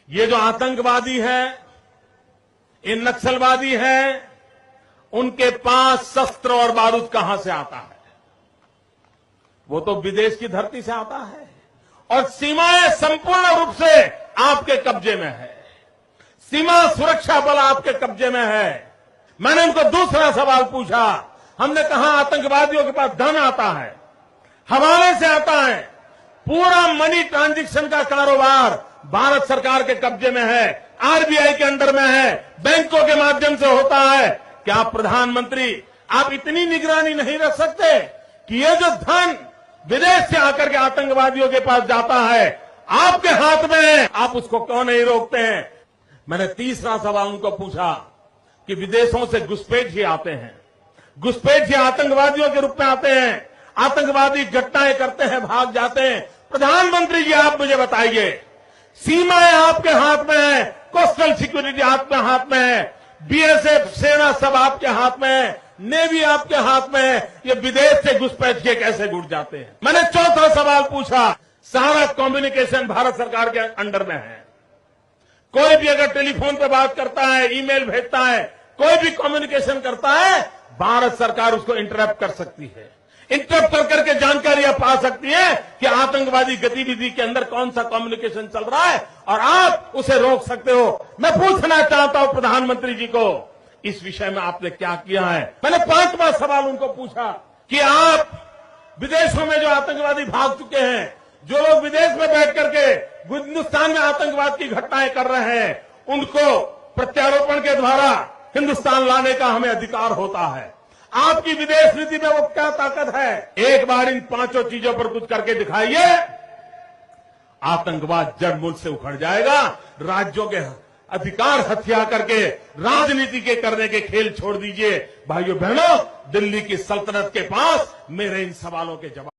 ये जो आतंकवादी है, ये नक्सलवादी है, उनके पास शस्त्र और बारूद कहां से आता है? वो तो विदेश की धरती से आता है और सीमाएं संपूर्ण रूप से आपके कब्जे में है। सीमा सुरक्षा बल आपके कब्जे में है। मैंने उनको दूसरा सवाल पूछा। हमने कहा आतंकवादियों के पास धन आता है, हवाले से आता है, पूरा मनी ट्रांजैक्शन का कारोबार भारत सरकार के कब्जे में है, आरबीआई के अंडर में है, बैंकों के माध्यम से होता है। क्या प्रधानमंत्री आप इतनी निगरानी नहीं रख सकते कि ये जो धन विदेश से आकर के आतंकवादियों के पास जाता है आपके हाथ में है, आप उसको क्यों नहीं रोकते हैं? मैंने तीसरा सवाल उनको पूछा कि विदेशों से घुसपैठिए आते हैं, घुसपैठिए आतंकवादियों के रूप में आते हैं, आतंकवादी घटनाएं करते हैं, भाग जाते हैं। प्रधानमंत्री जी आप मुझे बताइए, सीमाएं आपके हाथ में है, कोस्टल सिक्योरिटी आपके हाथ में है, बीएसएफ सेना सब आपके हाथ में है, नेवी आपके हाथ में है, ये विदेश से घुसपैठिए कैसे घुस जाते हैं? मैंने चौथा सवाल पूछा, सारा कम्युनिकेशन भारत सरकार के अंडर में है। कोई भी अगर टेलीफोन पे बात करता है, ईमेल भेजता है, कोई भी कम्युनिकेशन करता है, भारत सरकार उसको इंटरप्ट कर सकती है। इंटरप्ट कर करके जानकारियां पा सकती है कि आतंकवादी गतिविधि के अंदर कौन सा कम्युनिकेशन चल रहा है और आप उसे रोक सकते हो। मैं पूछना चाहता हूं प्रधानमंत्री जी को, इस विषय में आपने क्या किया है? मैंने पांचवा सवाल उनको पूछा कि आप विदेशों में जो आतंकवादी भाग चुके हैं, जो लोग विदेश में बैठ करके हिंदुस्तान में आतंकवाद की घटनाएं कर रहे हैं, उनको प्रत्यारोपण के द्वारा हिंदुस्तान लाने का हमें अधिकार होता है। आपकी विदेश नीति में वो क्या ताकत है? एक बार इन पांचों चीजों पर कुछ करके दिखाइए, आतंकवाद जड़ मूल से उखड़ जाएगा। राज्यों के अधिकार हथिया करके राजनीति के करने के खेल छोड़ दीजिए। भाइयों बहनों, दिल्ली की सल्तनत के पास मेरे इन सवालों के जवाब